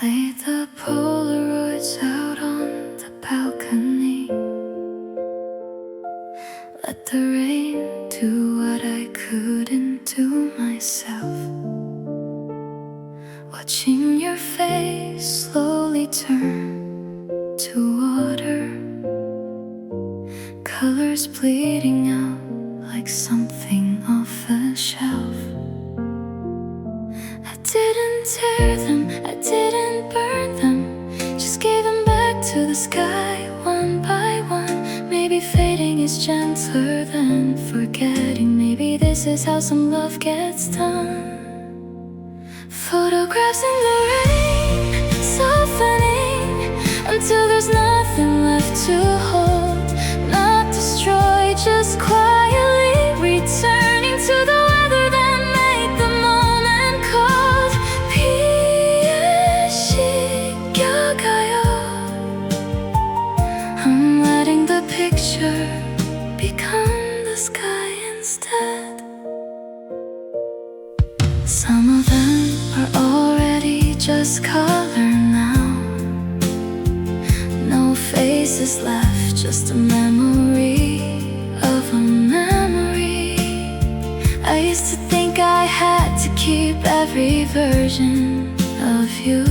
Lay the Polaroids out on the balcony. Let the rain do what I couldn't do myself. Watching your face slowly turn to water, colors bleeding out like something off a shelf. I didn't tear them, I didn't burn them, just gave them back to the sky one by one. Maybe fading is gentler than forgetting. Maybe this is how some love gets done. Photographs in the rain, softening until there's nothing left to hold. Not destroyed, just quietly returning to the weather that made the moment cold. 피의 식혀가요. I'm letting the picture become the sky instead. Some of them are already just color now. No faces left, just a memory of a memory. I used to think I had to keep every version of you.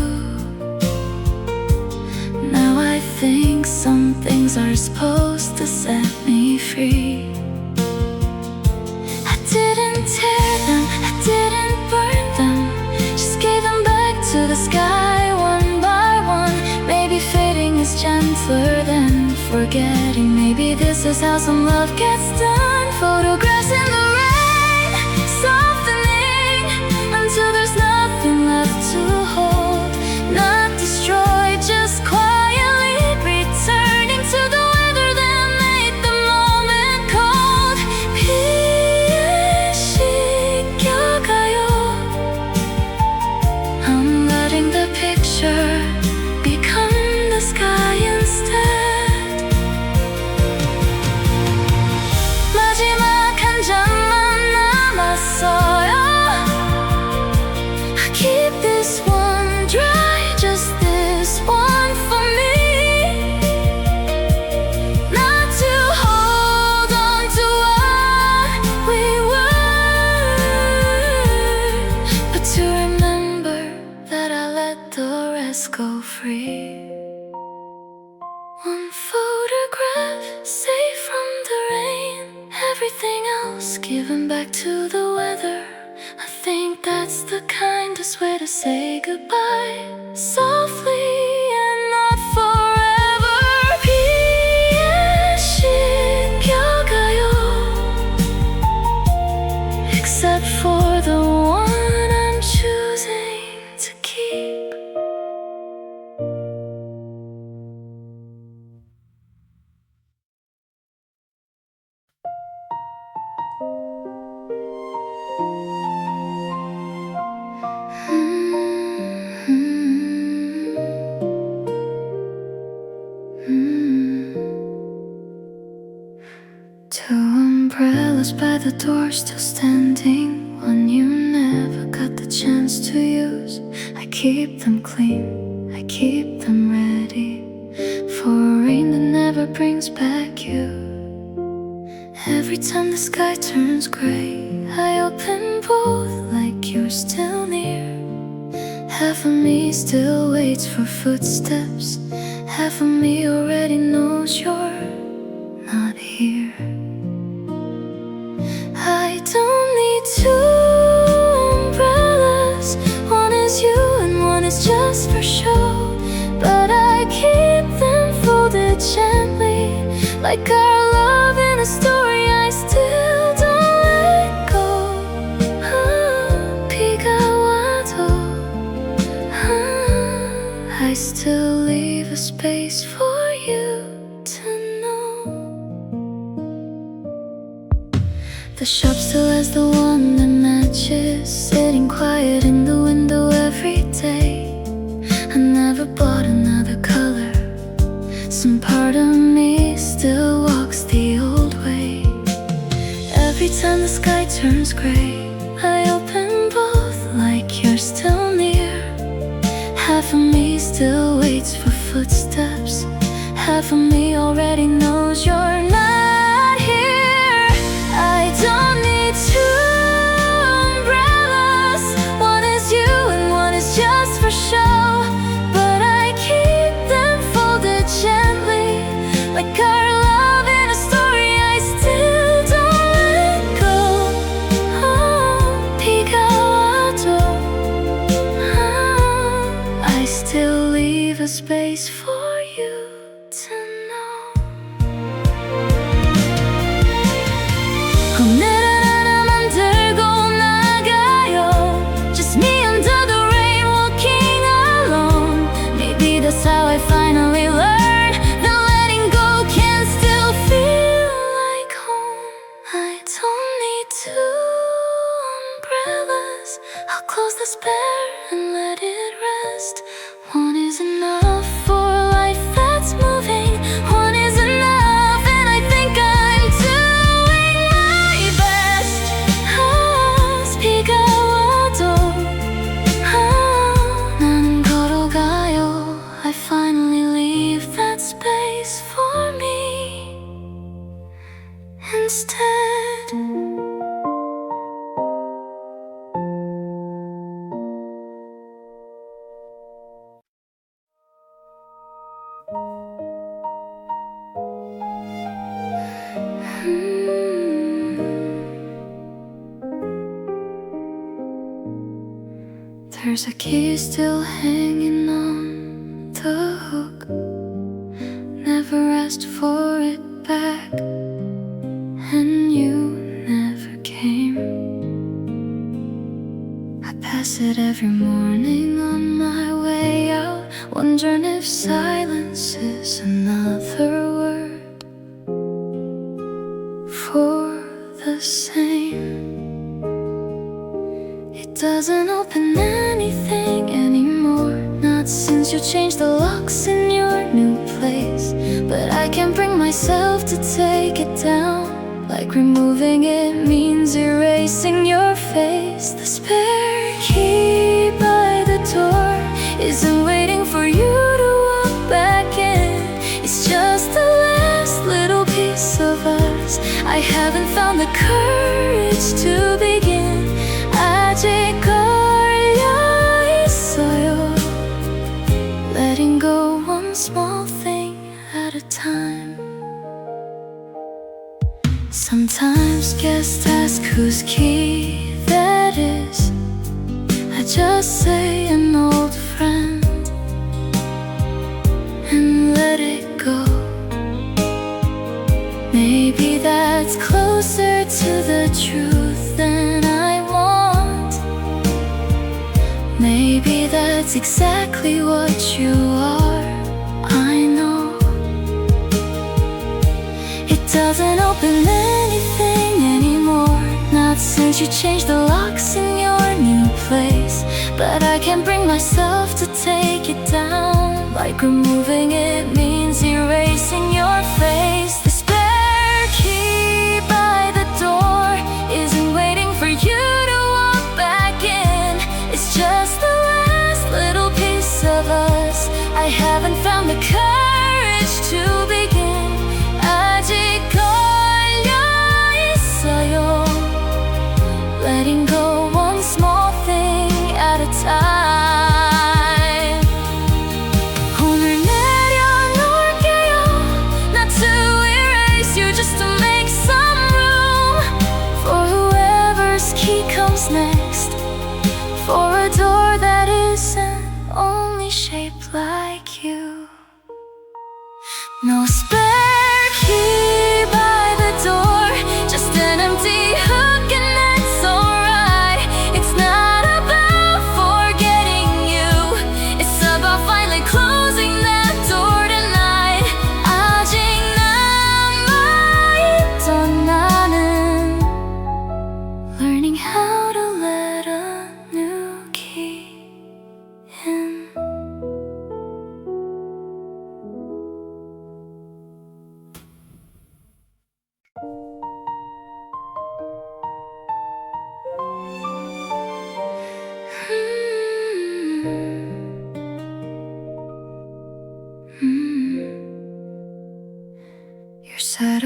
Now I think some things are supposed to set me free. I didn't tear them, I didn't burn them, just gave them back to the sky one by one. Maybe fading is gentler than forgetting. Maybe this is how some love gets done. Photographs in the rain, softening until there's nothing left to hold. Not destroyed, just quietly returning to the weather that made the moment cold. 피의 식혀가요. I'm letting the picture become the sky instead. 마지막 한 장만 남았어요. I keep this one dry, just this one for me. Not to hold on to what we were, but to remember that I let the rest go free. One photograph, safe from the rain, everything else given back to the weather. I think that's the kindest way to say goodbye, softly and not forever. 피의 식혀가요. Except for the one I'm choosing to keep. Two umbrellas by the door still standing, one you never got the chance to use. I keep them clean, I keep them ready for a rain that never brings back you. Every time the sky turns gray, I open both like you're still near. Half of me still waits for footsteps, half of me already knows you're not here. I don't need two umbrellas, one is you and one is just for show. But I keep them folded gently, like our love in a story I still don't let go. 비가 와도 I still leave a space for you to know. The shop still has the one that matches, sitting quiet in the window every day. I never bought another color, some part of me still walks the old way. Every time the sky turns gray, I open both like you're still near. Half of me still waits for footsteps. Half of me already knows you're not here. I don't need two umbrellas. One is you and one is just for show, but I keep them folded gently, like our love in a story I still don't let go. Oh, picado. I still leave a space for you to know. 오늘은 만들고 나가요. Just me under the rain, walking alone. Maybe that's how I finally learned that letting go can still feel like home. I don't need two umbrellas. I'll close the spare and let it rest. One is enough for life that's moving. One is enough, and I think I'm doing my best. 스피가워도 나는 걸어가요. I finally leave that space for me instead. There's a key still hanging on the hook. Never asked for it back, and you never came. I pass it every morning on my way out, wondering if silence is another word for the same. It doesn't open anything anymore, not since you changed the locks in your new place. But I can't bring myself to take it down, like removing it means erasing your face. The spare key by the door isn't waiting for you to walk back in. It's just the last little piece of us. I haven't found the courage to begin. 아직 걸려있어요. Letting go one small thing at a time. Sometimes guests ask whose key that is. I just say an old friend and let it go. Maybe that's closer to the truth than I want. Maybe that's exactly what you are. I know it doesn't open anything anymore, not since you changed the locks in your new place. But I can't bring myself to take it down, like removing it means erasing your face. The spare key by the door isn't waiting for you to walk back in. It's just the last little piece of us. I haven't found the courage to begin. 아직 걸려있어요. Letting go one small thing at a time. 오늘 내려놓을게요. Not to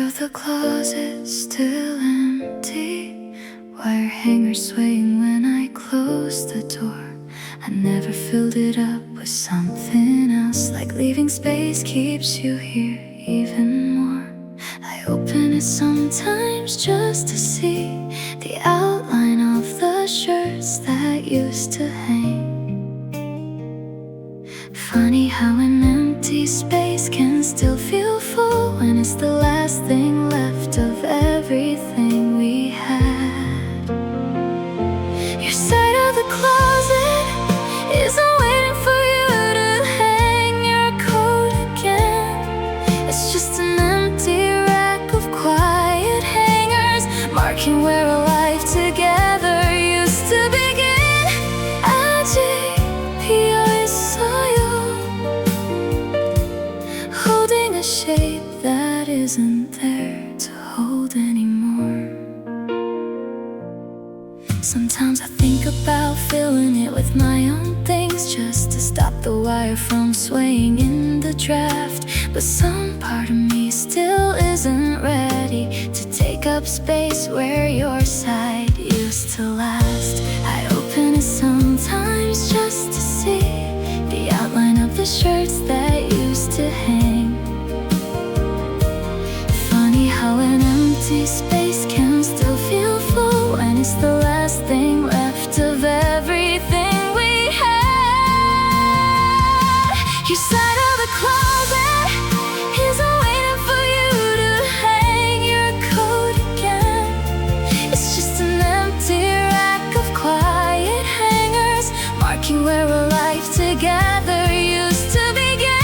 of the closet still empty, wire hanger swaying when I closed the door. I never filled it up with something else, like leaving space keeps you here even more. I open it sometimes just to see the outline of the shirts that used to hang. Funny how an empty space can still feel full when it's the last thing left of everything we had. Your side of the closet isn't waiting for you to hang your coat again. It's just an empty rack of quiet hangers, marking where a life together used to begin. Holding a shape that isn't there to hold anymore. Sometimes I think about filling it with my own things, just to stop the wire from swaying in the draft. But some part of me still isn't ready to take up space where your side used to last. I open it sometimes just to see the outline of the shirts that used to hang. Funny how an empty space can still feel full when it's the last thing left of everything we had. Your side of the closet isn't waiting for you to hang your coat again. It's just an empty rack of quiet hangers, marking where a life together used to begin.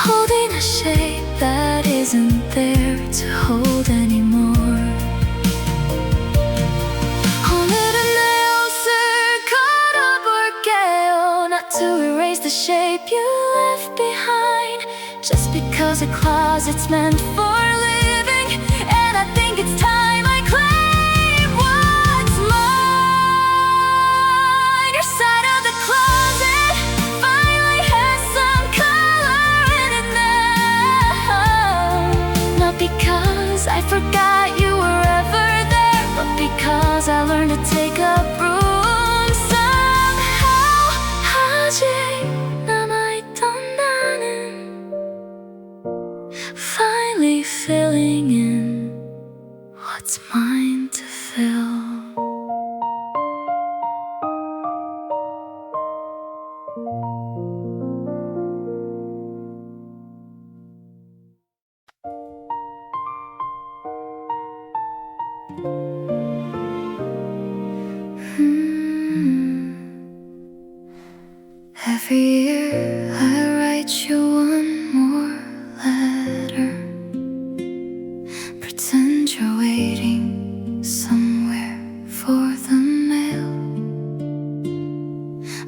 Holding a shape that isn't there to hold anymore. Not to erase the shape you left behind, just because a closet's meant for living. And I think it's time I claim what's mine. Your side of the closet finally has some color in it now. Not because I forgot you were ever there, but because I learned to take up room somehow. Finally filling in what's mine to fill. Every year I write you one more letter. Pretend you're waiting somewhere for the mail.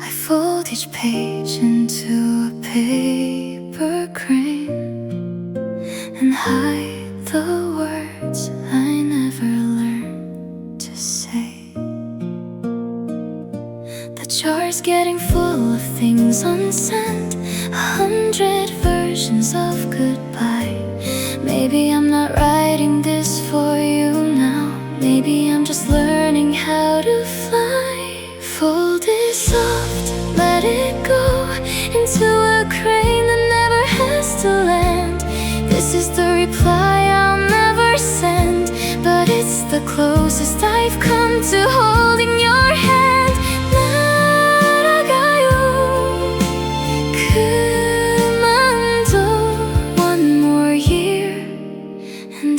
I fold each page into a paper crane and hide the words I never learned to say. The jar's getting full of things unsent, 100 versions of goodbye. Maybe I'm not writing this for you now. Maybe I'm just learning how to fly. Fold it soft, let it go into a crane that never has to land. This is the reply I'll never send, but it's the closest I've come to holding your hand.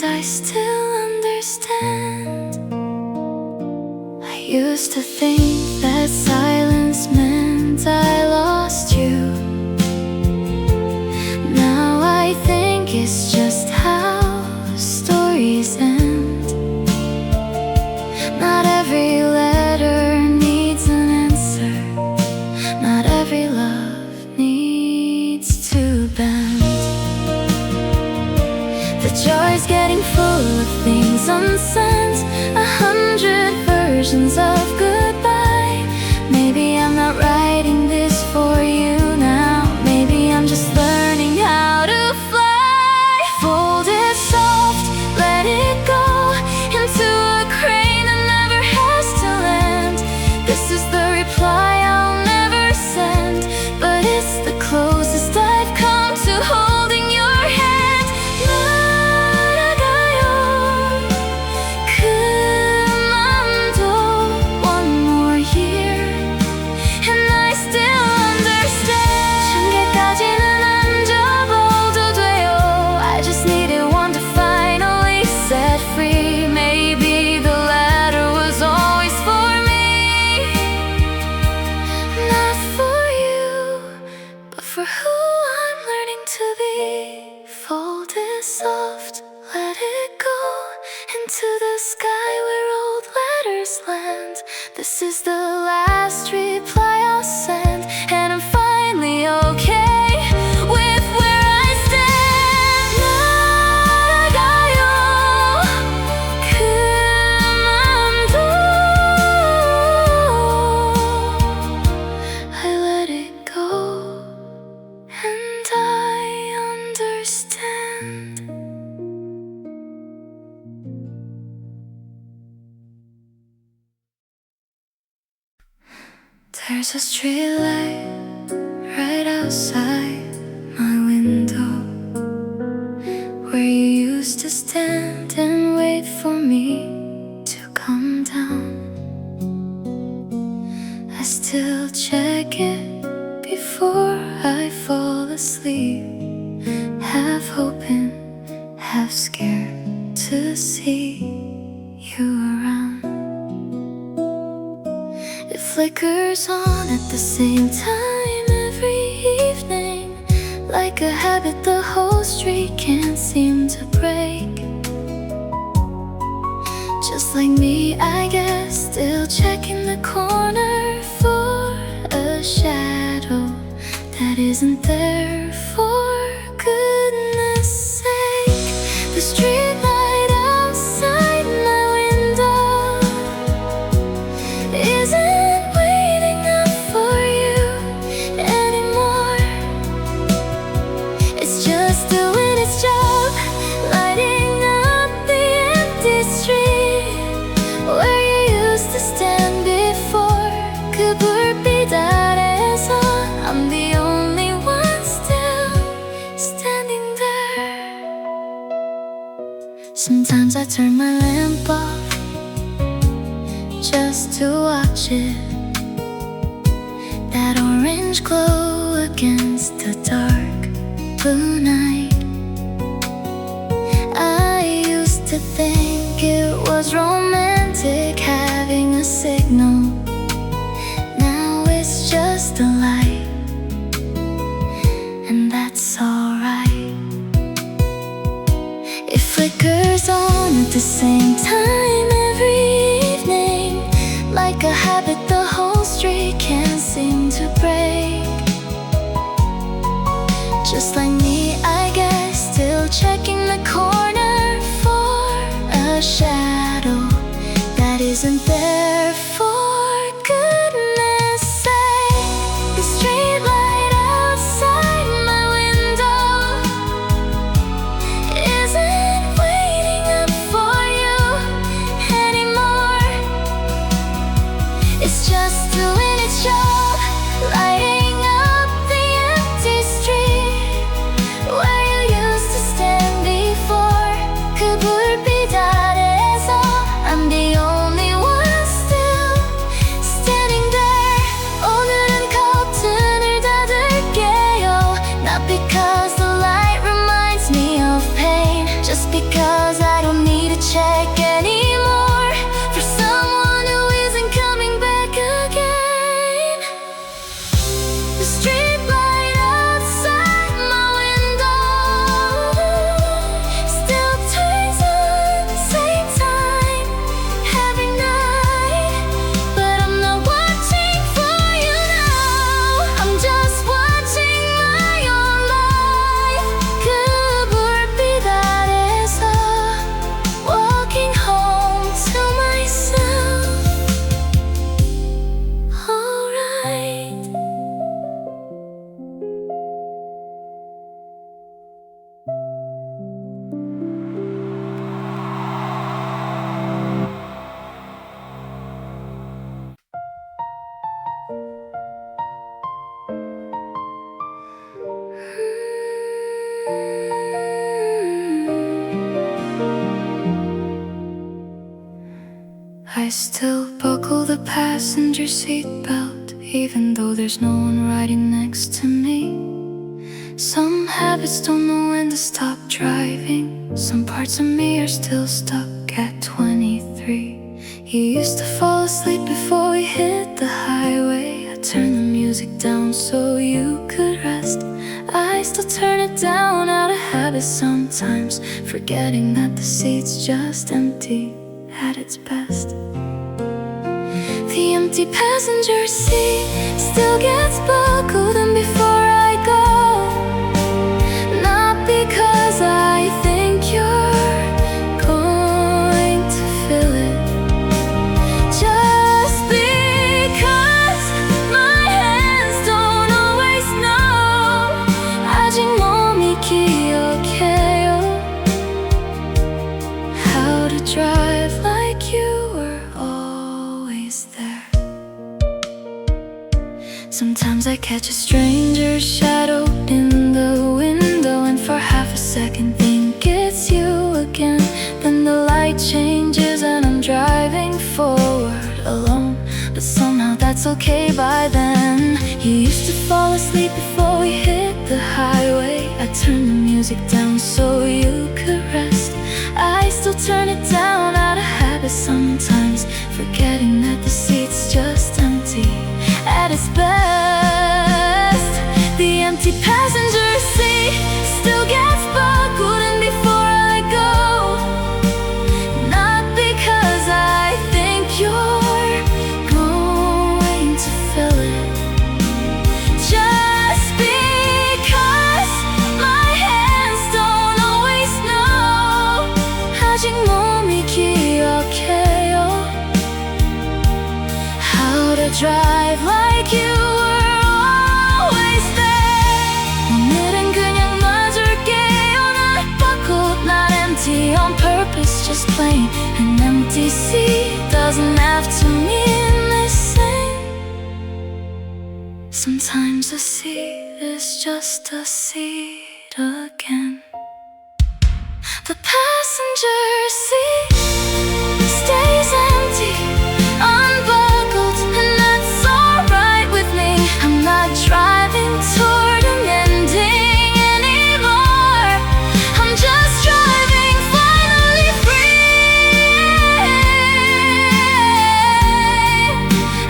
I still understand. I used to think that silence meant I lost you. Now I think it's just how stories end. Not every letter needs an answer. Not every love needs to bend. The jar's getting full of things unsent, 100 versions of goodbye. Maybe I'm not writing this for you now. wasteland. This is the last reply I'll send, and I'm finally okay with where I stand. 나가요 그만둬. I let it go, and I understand. There's a street light right outside my window, where you used to stand and wait for me to come down. I still check it before I fall asleep, half hoping, half scared to see you around. It flickers on at the same time every evening, like a habit the whole street can't seem to break. Just like me, I guess, still checking the corner for a shadow that isn't there, for goodness sake. The street light outside my window isn't waiting up for you anymore. It's just doing its job, lighting up the empty street where you used to stand before. 그불 빛 아래서 I'm the only one still standing there. Sometimes I turn my lamp off just to watch it, that orange glow against the dark blue night. I used to think it was romantic having a signal. Now it's just a light, and that's alright. It flickers on at the same time every evening, like a habit the whole street can't seem to break. Just like me, I guess, still checking the corner for a shadow that isn't there, for goodness sake. The street light outside my window isn't waiting up for you anymore. It's just doing its job, lighting up the empty street where you used to stand before. 그 불빛 아래서 I'm the only one still standing there. 오늘은 커튼을 닫을게요, not because the light reminds me of pain, just because I don't need to check anymore for someone who isn't coming back again. The street light outside my window still turns on the same time every night, but I'm not watching for you now. I'm just watching my own life. 그 불빛 아래서 walking home to myself. Alright. I still buckle the passenger seat belt, even though there's no one riding next to me. Some habits don't know when to stop driving. Some parts of me are still stuck at 23. You used to fall asleep before we hit the highway. I turned the music down so you could rest. I still turn it down out of habit sometimes, forgetting that the seat's just empty at its best. empty passenger seat still gets buckled in before I go. Not because I think you're going to fill it, just because my hands don't always know. 아직 몸이 기억해요 how to drive like you were always there. Sometimes I catch a stranger's shadow in the window, and for half a second think it's you again. Then the light changes and I'm driving forward alone, but somehow that's okay by then. You used to fall asleep before we hit the highway. I turned the music down so you could rest. I still turn it down out of habit sometimes, forgetting that the seat's just empty at its best. The empty passenger seat still gets buckled in before I go. Not because I think you're going to fill it, just because my hands don't always know. 아직 몸이 기억해요 how to drive like you were always there. 오늘은 그냥 놔줄게요. Not buckled, not empty on purpose, just plain an empty seat doesn't have to mean the same. Sometimes a seat is just a seat again. The passenger seat stays empty, unbuckled, and that's alright with me. I'm not driving toward an ending anymore. I'm just driving finally free.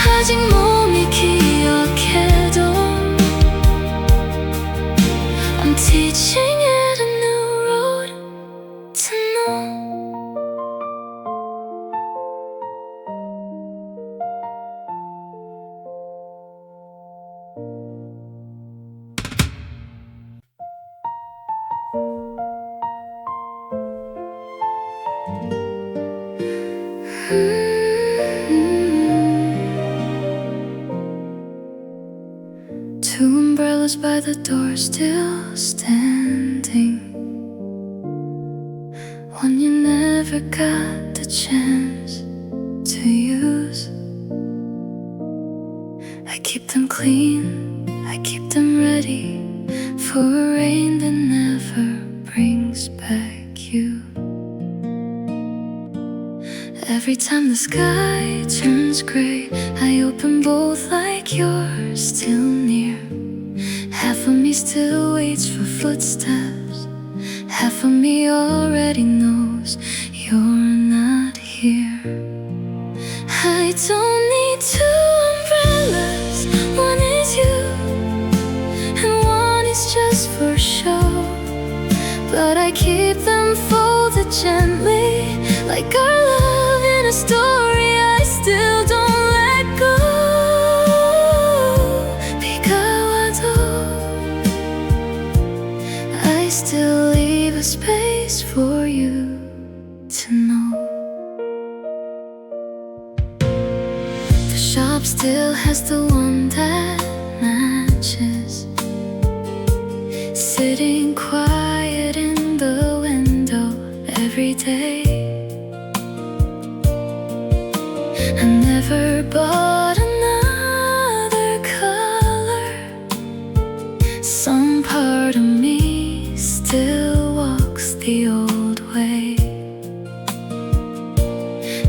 아직 몸이 기억해도 I'm teaching it a new road to know. Two umbrellas by the door still standing, one you never got the chance to use. I keep them clean, I keep them ready for a rain that never brings back you. Every time the sky turns gray, I open both like you're still near. Half of me still waits for footsteps, half of me already knows you're not here. I don't need two umbrellas, one is you and one is just for show. But I keep them folded gently, like our love in a story I still don't let go. I still leave a space for you to know. The shop still has the one that matches, sitting quiet in the window every day. I never bought another color. Some part of me still walks the old way.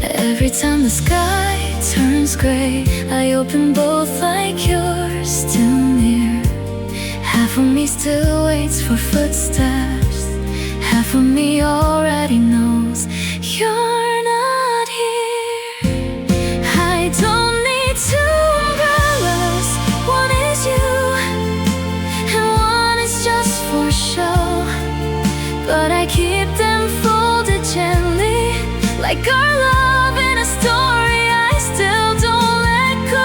Every time the sky turns gray, I open both like you're still near. Half of me still waits for footsteps, half of me already knows you're not here. I don't need two umbrellas, one is you and one is just for show. But I keep them folded gently, like our love in a story I still don't let go.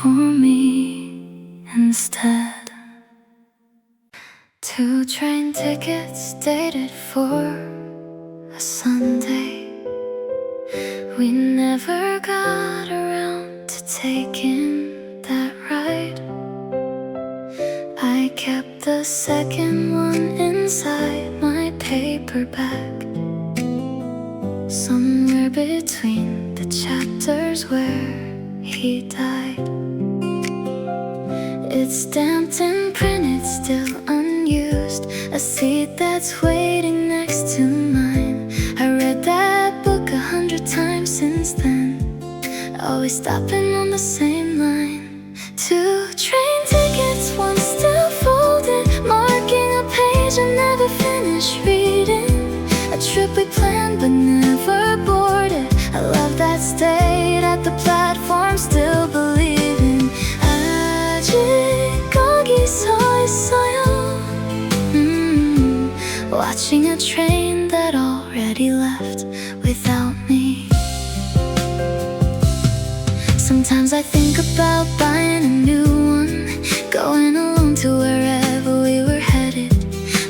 for me instead. 2 train tickets dated for a Sunday. We never got around to taking that ride. I kept the second one inside my paper bag, somewhere between the chapters where he died. It's stamped and printed, still unused, a seat that's waiting next to mine. I read that book 100 times since then, always stopping on the same line. 2 train tickets, one still folded, marking a page I never finished reading. A trip we planned but never boarded, a love that stayed at the platform, still believing. 아직 거기 서 있어요. Watching a train that already left without me. Sometimes I think about buying a new one, going alone to wherever we were headed.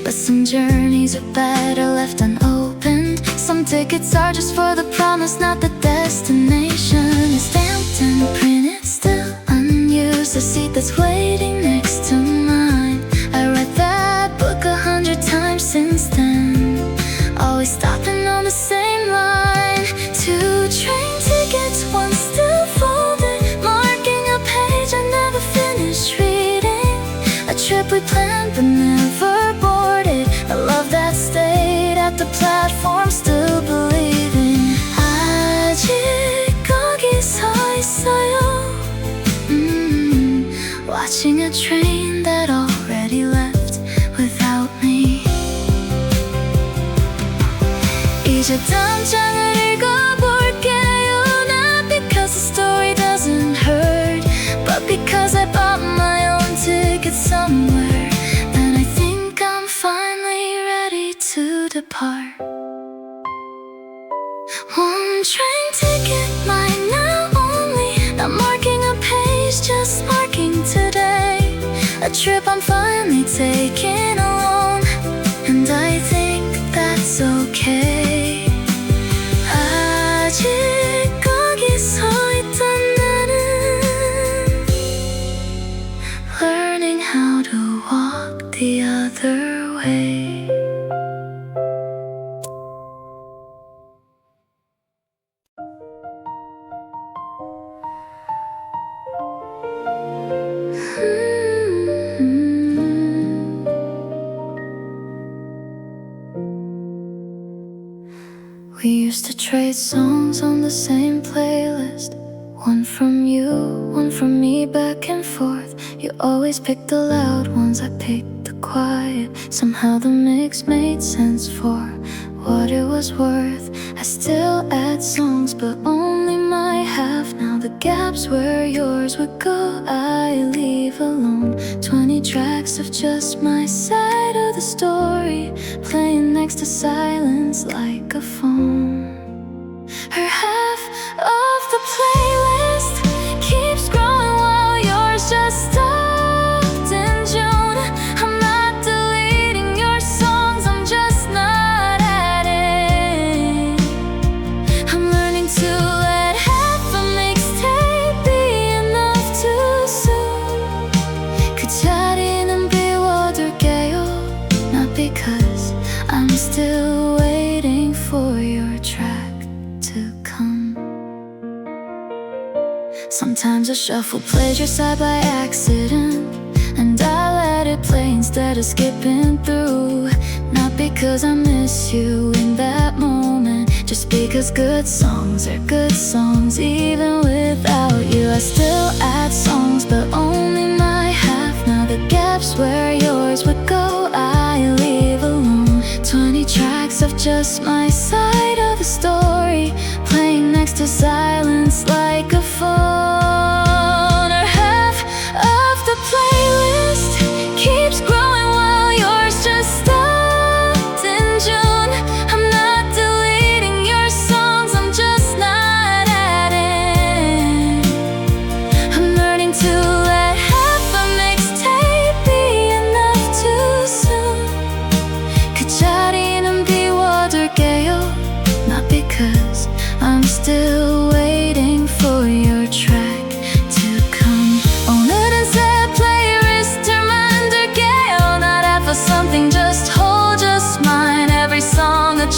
But some journeys are better left unopened. Some tickets are just for the promise, not the destination. It's stamped and printed, still unused, a seat that's waiting next to mine. I read that book 100 times since then, always stopping on the same line. 2 train tickets, one still folded, marking a page I never finished reading. A trip we planned but never boarded, a love that stayed at the platform, still believing. 아직 거기 서 있어요. Watching a train that already left without me. 이제 다음 장을 읽어볼게요. Not because the story doesn't hurt, but because I bought my own ticket somewhere. And I think I'm finally ready to depart. 1 train ticket, mine now only, not marking a page, just marking today. A trip I'm finally taking alone, and I think that's okay. 아직 거기 서 있던 나는, learning how to walk the other way. We used to trade songs on the same playlist, one from you, one from me, back and forth. You always picked the loud ones, I picked the quiet. Somehow the mix made sense for what it was worth. I still add songs, but only my half. Now the gaps where yours would go, I leave alone. 20 tracks of just my side of the story, playing next to silence like a phone. Her half of the playlist keeps growing while yours just stopped in June. I'm not deleting your songs, I'm just not adding. I'm learning to let half a mixtape be enough too soon. 그 자리는 비워둘게요, not because I'm still waiting for your track to come. Sometimes I shuffle plays your side by accident, and I let it play instead of skipping through. Not because I miss you in that moment, just because good songs are good songs even without you. I still add songs, but only my half. Now the gaps where yours would go, I leave alone. 20 tracks of just my side of the story, playing next to silence like a phone. Or half of the playlist keeps growing while yours just stopped in June. I'm not deleting your songs, I'm just not adding. I'm learning to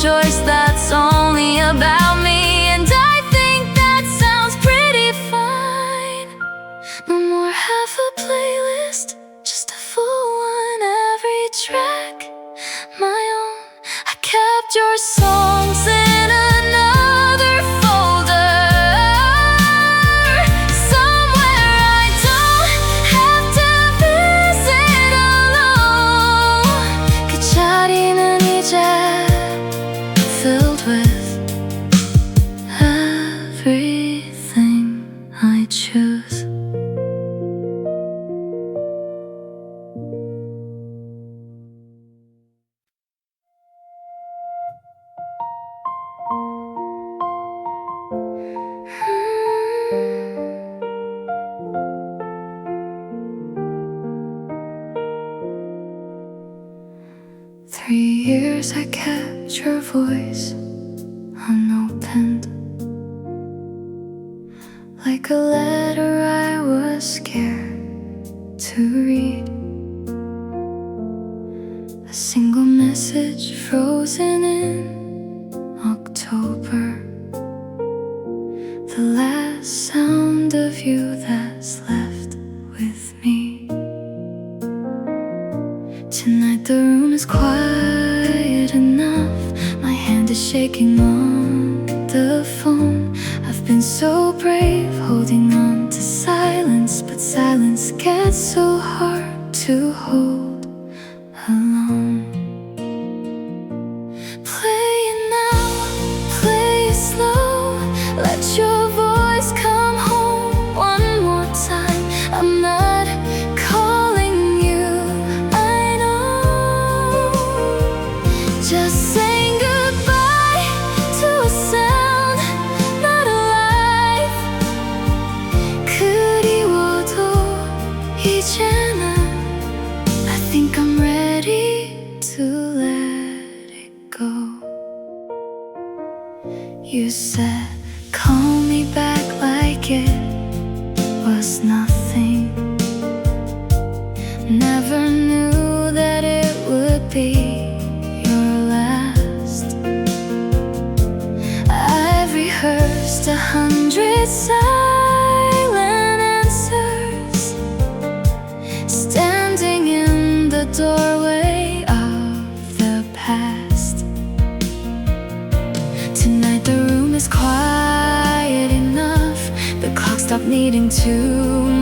choice that's only about me. And I think that sounds pretty fine. No more half a playlist, just a full one, every track my own. I kept your songs in another folder, somewhere I don't have to visit alone. 그 자리는 이제 filled with everything I choose. Years I kept your voice unopened, like a letter I was scared to read. A single message frozen in October, the last sound of you that's left with me. Tonight the room is quiet enough, my hand is shaking on the phone. I've been so brave holding on to silence, but silence gets so hard to hold alone. Play it now, play it slow, let your voice come home one more time. I'm not calling you, I know. Just saying goodbye to a sound not alive. 그리워도 이제는 I think I'm ready to let it go. You said call me back like it was nothing. Never knew that it would be your last. I've rehearsed 100 silent answers, standing in the doorway of the past. Tonight the room is quiet enough, the clock stopped needing to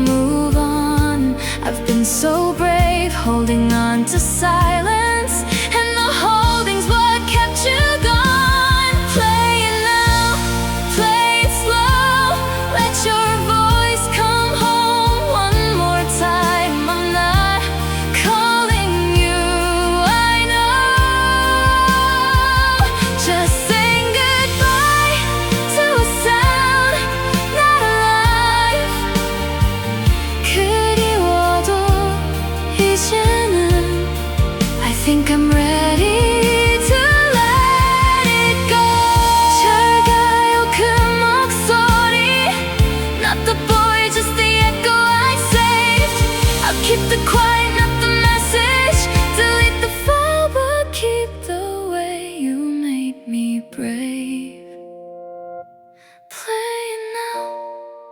move on. I've been so brave holding on to silence, and the holding's what kept you gone. Play it now, play it slow, let your voice come home one more time. I'm not calling you, I know. Just saying goodbye to a sound not alive. 그리워도 이제는 I think I'm ready to let it go. 잘 가요 그 목소리, not the boy, just the echo I saved. I'll keep the quiet, not the message. Delete the file, but keep the way you made me brave. Play it now,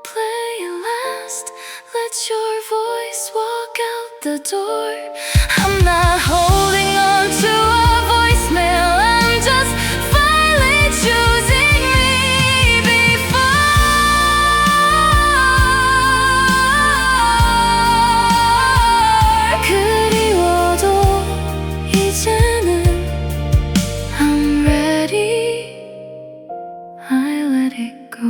play it last, let your voice walk out the door. I'm not holding on to a voicemail, I'm just finally choosing me before. 그리워도 이제는 I'm ready, I let it go.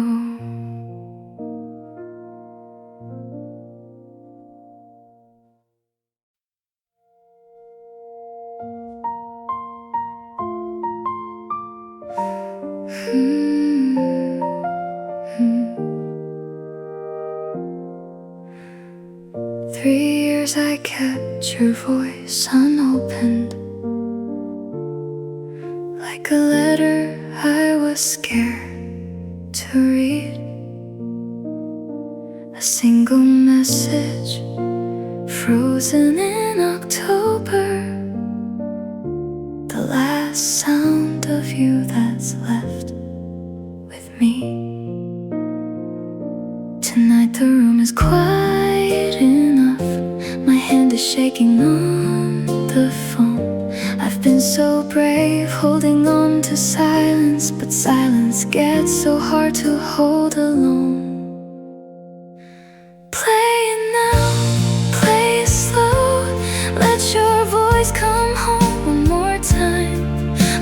Years I kept your voice unopened, like a letter I was scared to read. A single message frozen in October, the last sound of of you that's left with me. Tonight the room is quiet enough. My hand is shaking on the phone. I've been so brave holding on to silence, but silence gets so hard to hold alone. Play it now, play it slow. Let your voice come home one more time.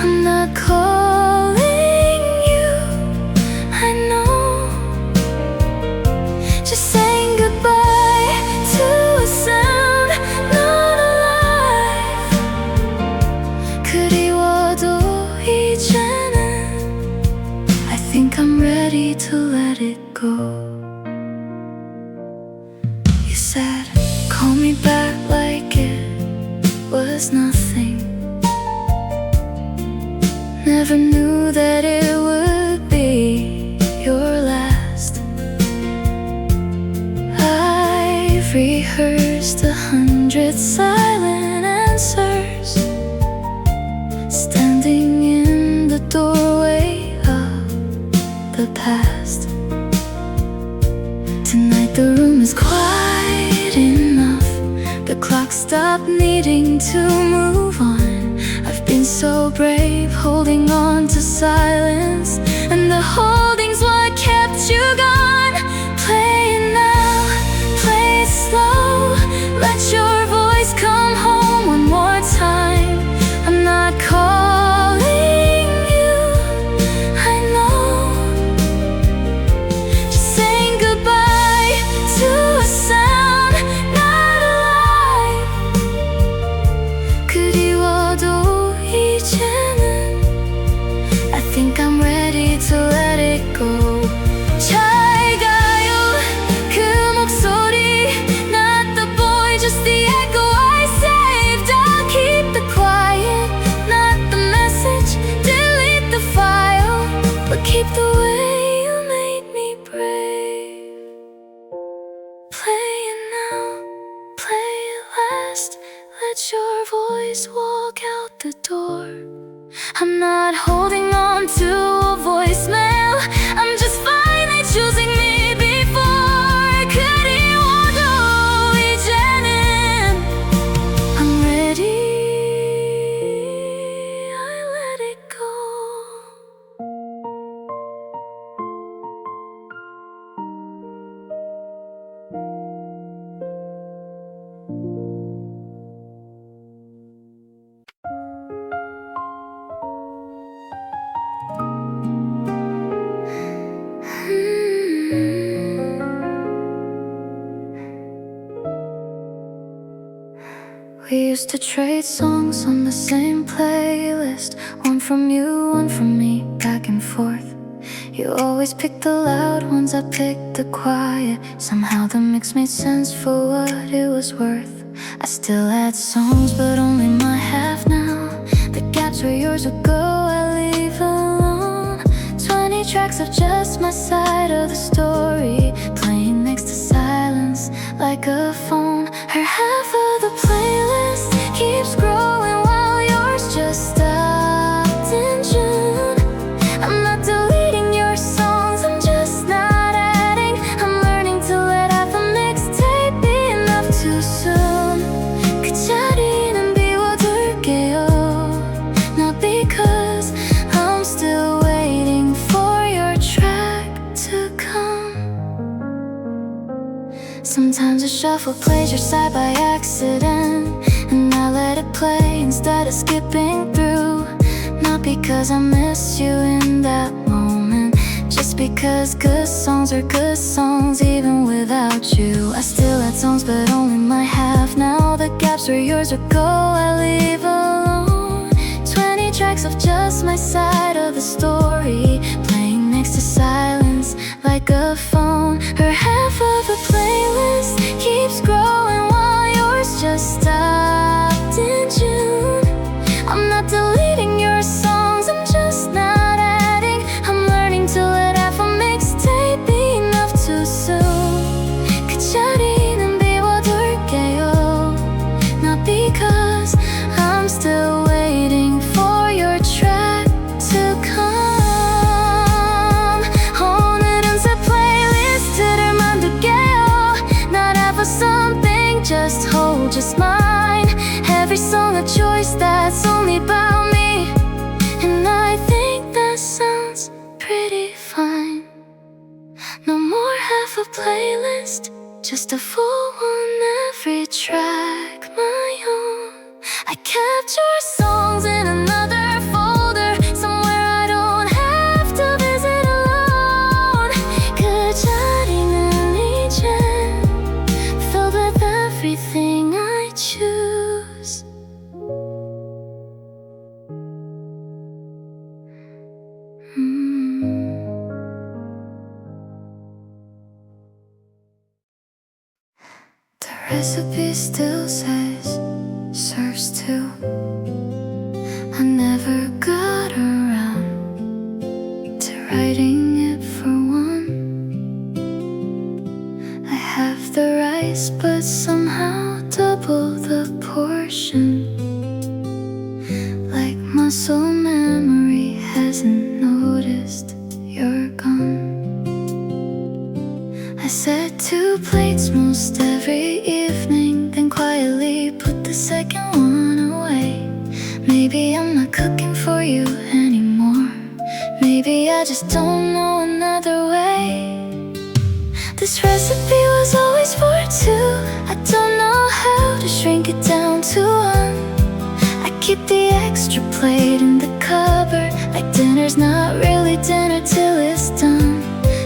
I'm not calling you, I know. Just saying goodbye to a sound not alive. 그리워도 이제는 I think I'm ready to let it go. You said, call me back like it was nothing. Never knew that it would be your last. I've rehearsed 100 silent answers, standing in the doorway of the past. Tonight the room is quiet enough. The clock stopped needing to move on. I've been so brave holding on to silence, and the holding's what kept you gone. Play it now, play it slow. Let your voice come home one more time. I'm not calling you, I know. Just saying goodbye to a sound not alive. 그리워도 이제는 I think I'm ready to let it go. 잘 가요 그 목소리, not the boy, just the echo I saved. I'll keep the quiet, not the message, delete the file, but keep the way you made me brave. Play it now, play it last. Let your voice walk out the door. I'm not holding on to a voicemail. I'm just fine at choosing me before. 그리워도 이제는 I'm ready, I let it go. We used to trade songs on the same playlist, one from you, one from me, back and forth. You always picked the loud ones, I picked the quiet. Somehow the mix made sense for what it was worth. I still had songs, but only my half now. The gaps where yours would go, I leave alone. 20 tracks of just my side of the story, playing next to silence like a phone. Her half of the playlist keeps growing while yours just stopped in June. I'm not deleting your songs, I'm just not adding. I'm learning to let half a mixtape be enough too soon. 그 자리는 비워둘게요, not because I'm still waiting for your track to come. Sometimes a shuffle plays your side by accident, and I let it play instead of skipping through. Not because I miss you in that moment, just because good songs are good songs even without you. I still had songs, but only my half now. The gaps where yours would go, I leave alone. 20 tracks of just my side of the story, playing next to silence like a phone. Her half of the playlist keeps growing while yours just stopped in June. I'm not deleting your songs, I'm just not adding. I'm learning to let half a mixtape be enough too soon. 그 자리는 비워둘게요, not because I'm still waiting for your track to just hold, just mine. Every song a choice that's only about me, and I think that sounds pretty fine. No more half a playlist, just a full one, every track my own. I capture songs in another folder, somewhere I don't have to visit alone. 그자리는 이제 filled with everything I choose. The recipe still says serves two. I never got around to writing it for one. I have the rice, but somehow double the portion. Like muscle memory hasn't noticed you're gone. I set 2 plates most every evening, then quietly put the second one away. Maybe I'm not cooking for you anymore. Maybe I just don't know another way. This recipe was always for 2. I don't know how to shrink it down to 1. I keep the extra plate in the cupboard, like dinner's not really dinner till it's done.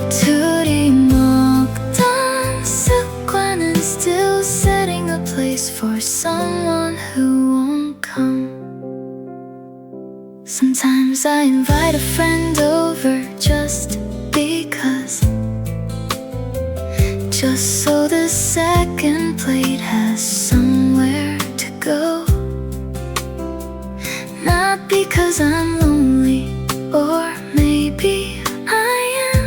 둘이 먹던 습관은 still setting a place for someone who won't come. Sometimes I invite a friend over just because, just so the second plate has somewhere to go. Not because I'm lonely, or maybe I am,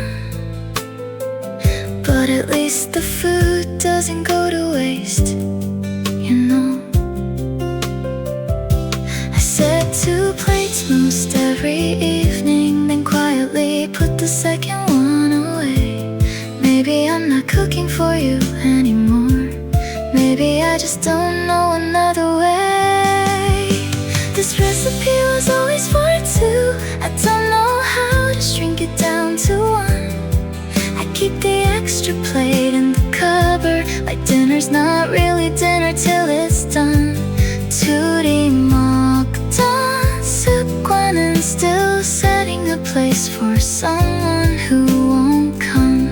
but at least the food doesn't go to waste, you know. I set 2 plates most every evening, then quietly put the second one away. Maybe I'm not cooking for you anymore. Maybe I just don't know another way. This recipe was always for 2. I don't know how to shrink it down to 1. I keep the extra plate in the cupboard, like dinner's not really dinner till it's done. 둘이 먹던 습관은 still setting a place for someone who won't come.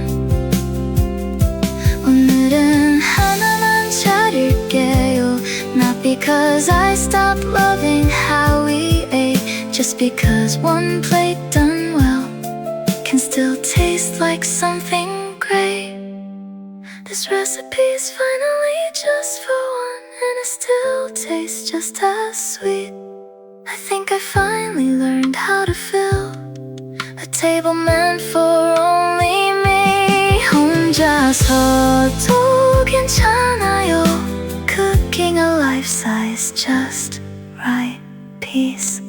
오늘은 하나만 차릴게요. Not because I stopped loving how we ate, just because one plate done well can still taste like something great. This recipe's finally just for one, and it still tastes just as sweet. I think I finally learned how to fill a table meant for only me. 혼자서도 괜찮아요. Cooking a life-size just right piece.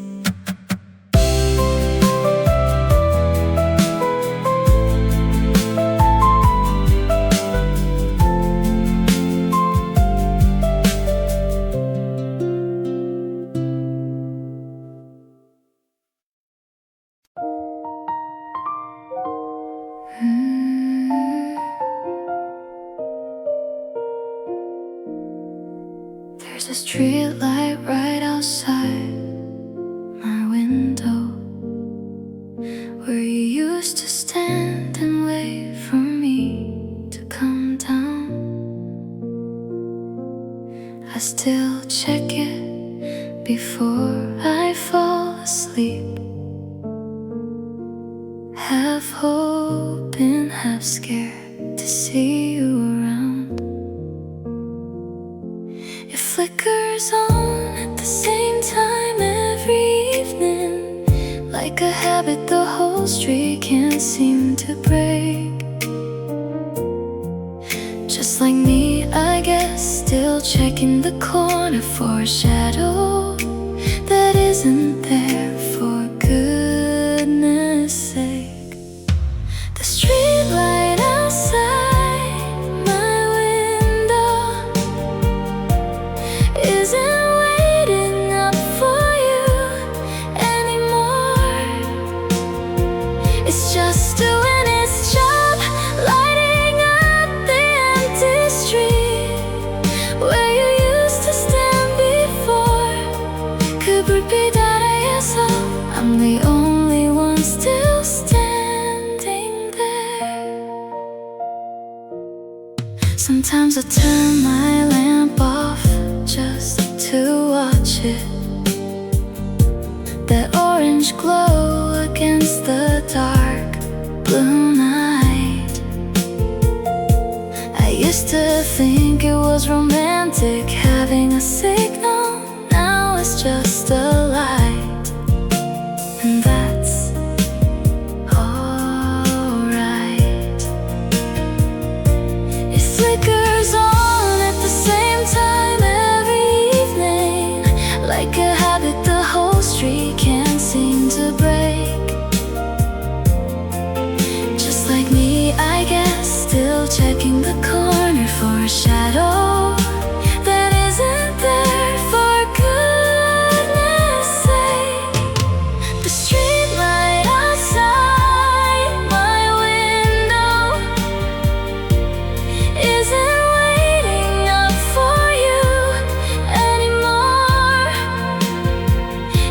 There's a street light right outside my window, where you used to stand and wait for me to come down. I still check it before I fall asleep, half hoping, half scared to see you around. It flickers on at the same time every evening, like a habit the whole street can't seem to break. Just like me, I guess, still checking the corner for a shadow that isn't there, for goodness sake. The street light outside my window to think it was romantic, having a signal. Now it's just a light, and that's alright. It flickers on at the same time every evening, like a habit the whole street can't seem to break. Just like me, I guess, still checking the corner for a shadow that isn't there, for goodness sake. The street light outside my window isn't waiting up for you anymore.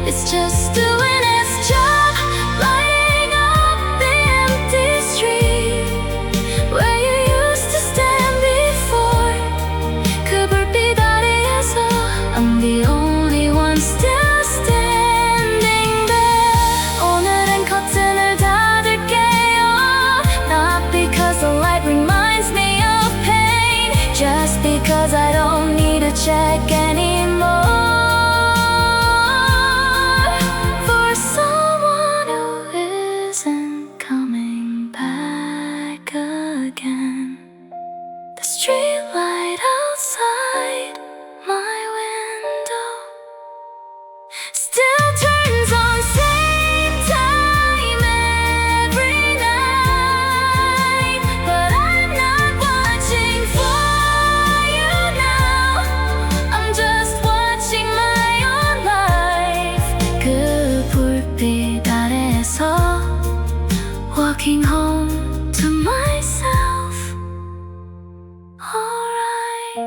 It's just doing its job, lighting up the empty street where you used to stand before. 그불빛 아래에서 I'm the only one still standing there. 오늘은 커튼을 닫을게요, not because the light reminds me of pain, just because I don't need to check anymore. For someone who isn't coming back again. The street light outside my window still turns on same time every night, but I'm not watching for you now. I'm just watching my own life. 그불빛 아래에서 walking home to myself. Alright.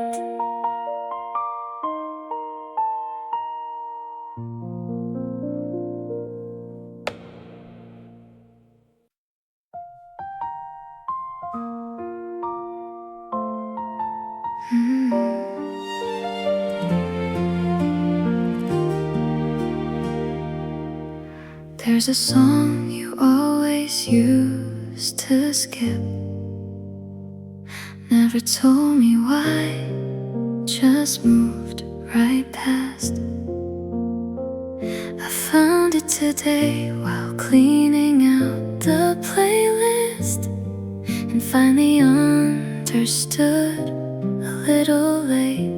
There's a song you always used to skip. Never told me why, just moved right past. I found it today while cleaning out the playlist, and finally understood, a little late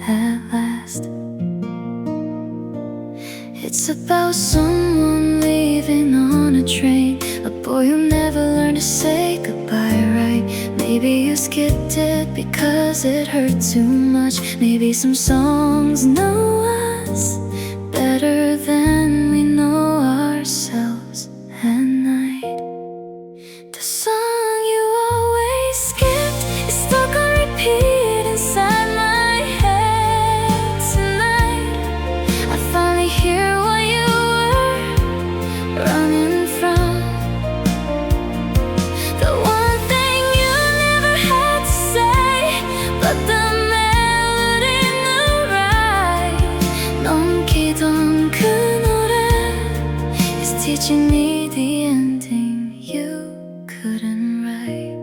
at last. It's about someone leaving on a train, a boy who never learned to say goodbye right. Maybe you skipped it because it hurt too much. Maybe some songs know us better than we know ourselves at night. The song you always skipped is stuck on repeat inside my head tonight. I finally hear what you were running from, the one thing you never had to say, but the melody knew right. 넘기던 그 노래 is teaching me the ending you couldn't write.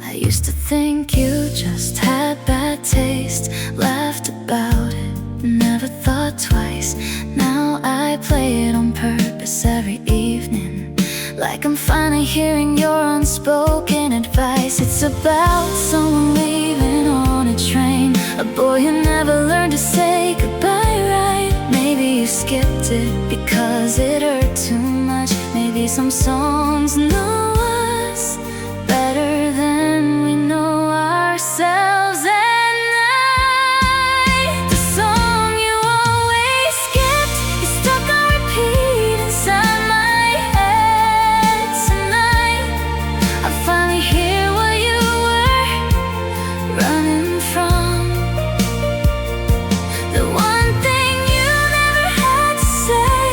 I used to think you just had bad taste, laughed about it, never thought twice. Now I play it on purpose every evening, like I'm finally hearing your unspoken advice. It's about someone leaving on a train, a boy who never learned to say goodbye right. Maybe you skipped it because it hurt too much. Maybe some songs know us better than we know ourselves at night. The song you always skipped is stuck on repeat inside my head tonight. I finally hear what you were running from, the one thing you never had to say,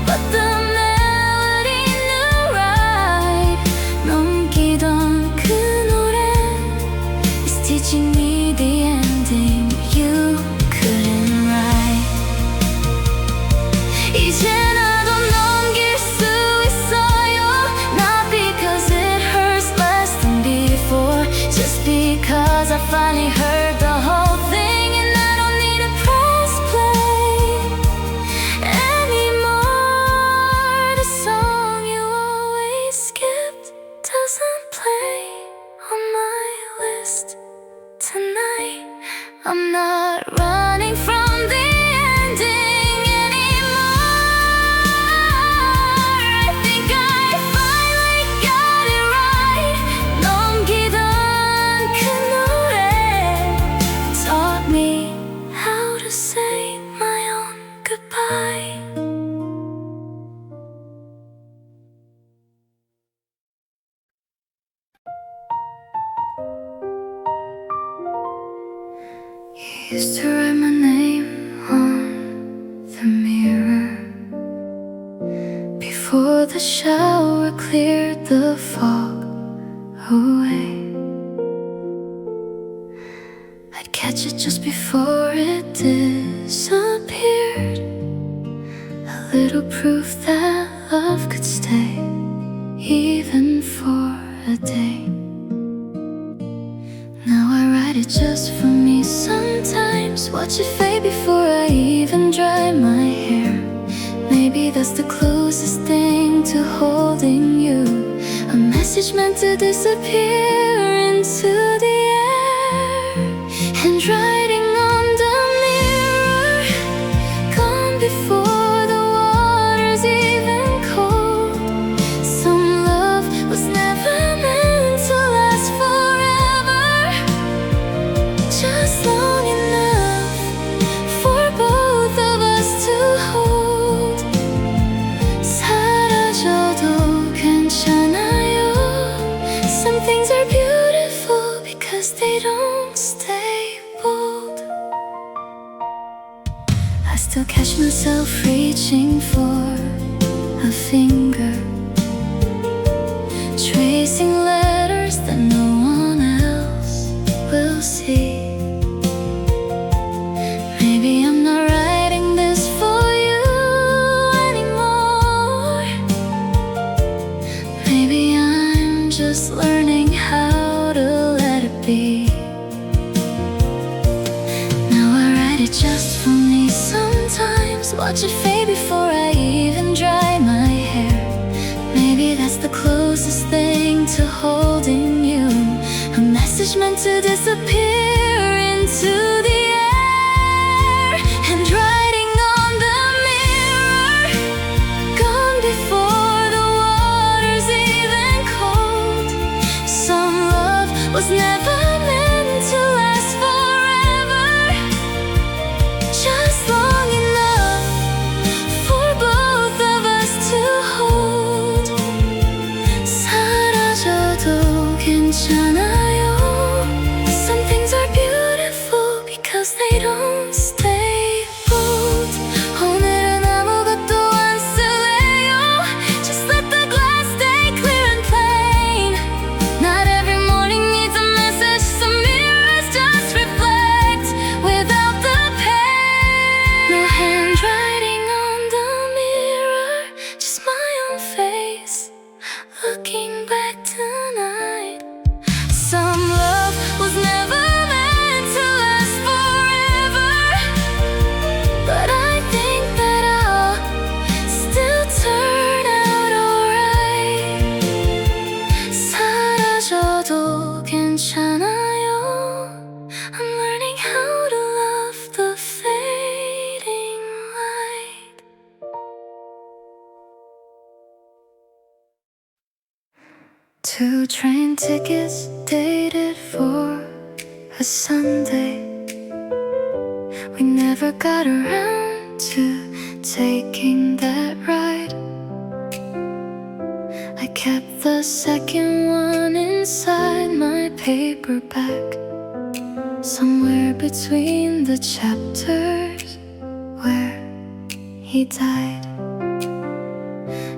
but the melody knew right. 넘기던 그 노래 is teaching me the ending you couldn't write. 이제 나도 넘길 수 있어요, not because it hurts less than before, because I finally heard the whole thing, and I don't need to press play anymore. The song you always skipped doesn't play on my list tonight. I'm not running from the ending anymore. I think I finally got it right. 넘기던 그노래 taught me how to say my own goodbye. You used to write my name on the mirror before the shower cleared the fog away. I'd catch it just before it disappeared, a little proof that love could stay, even for a day. Now I write it just for me sometimes, watch it fade before I even dry my hair. Maybe that's the closest thing to holding you, a message meant to disappear into the air. Handwriting on the mirror, gone before the water's even cold. Some love was never meant to last forever, just long enough for both of us to hold. 사라져도 괜찮아요. Some things are beautiful because they don't stay bold. I still catch myself reaching for a finger, tracing letters that no one else will see. Maybe I'm not writing this for you anymore. Maybe I'm just learning how to let it be. Now I write it just for me sometimes, watch it fade before I even dry my hair. Maybe that's the closest thing to holding you, a message meant to disappear into the air. Handwriting on the mirror, gone before the water's even cold. Some love was never meant to last forever, just long enough for both of us to hold. 사라져도 괜찮아요. Some things are beautiful because they don't stay bold. 오늘은 아무것도 안 쓸래요. Just let the glass stay clear and plain. Not every morning needs a message. Some mirrors just reflect without the pain. No handwriting on the mirror, just my own face looking back tonight. Some love was never meant to last forever, but I think that I'll still turn out alright. 사라져도 괜찮아요. I'm learning how to love the fading light. Two train tickets dated for a Sunday. We never got around to taking that ride. I kept the second one inside my paperback, somewhere between the chapters where he died.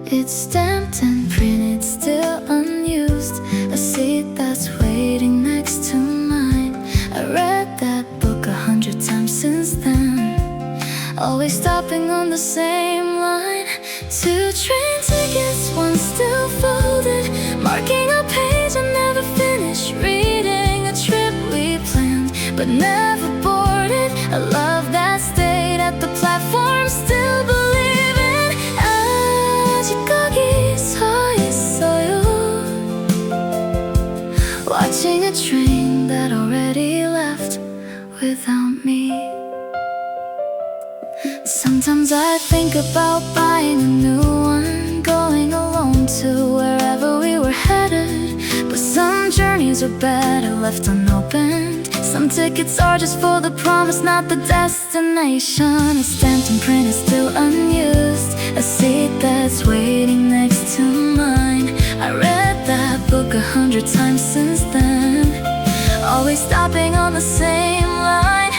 It's stamped and printed, still unused, a seat that's waiting next to mine. I read that book 100 times since then, always stopping on the same line. Two train tickets, one still folded, marking a page I never finished reading. A trip but never boarded. A love that stayed at the platform, still believing. 아직까지 서 있어요, watching a train that already left without me. Sometimes I think about buying a new one, going alone to wherever we were headed. But some journeys are better left unopened. Some tickets are just for the promise, not the destination. A stamped imprint is still unused, a seat that's waiting next to mine. I read that book 100 times since then, always stopping on the same line.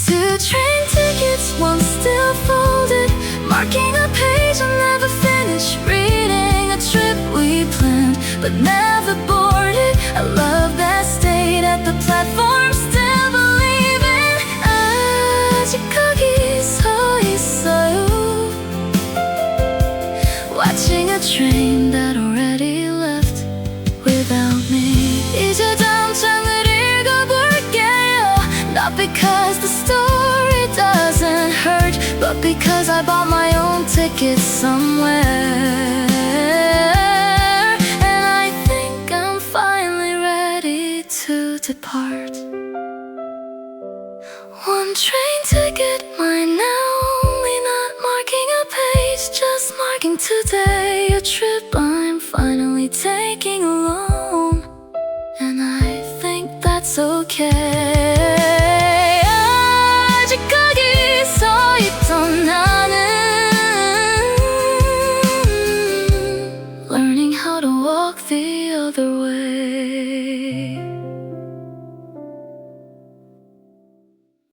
2 train tickets, one still folded, marking a page I'll never finish reading. A trip we planned but never boarded. A love that stayed at the platform, still believing. 아직까지 서 있어요, watching a train that already left without me. 이제 다음 장을 읽어볼게요, not because the story doesn't hurt, but because I bought my own ticket somewhere. And I think I'm finally ready to depart. 1 train ticket, mine now, only not marking a page, just marking today. A trip I'm finally taking alone, and I think that's okay. 아직까지 서 있던 나는, learning how to walk the other way.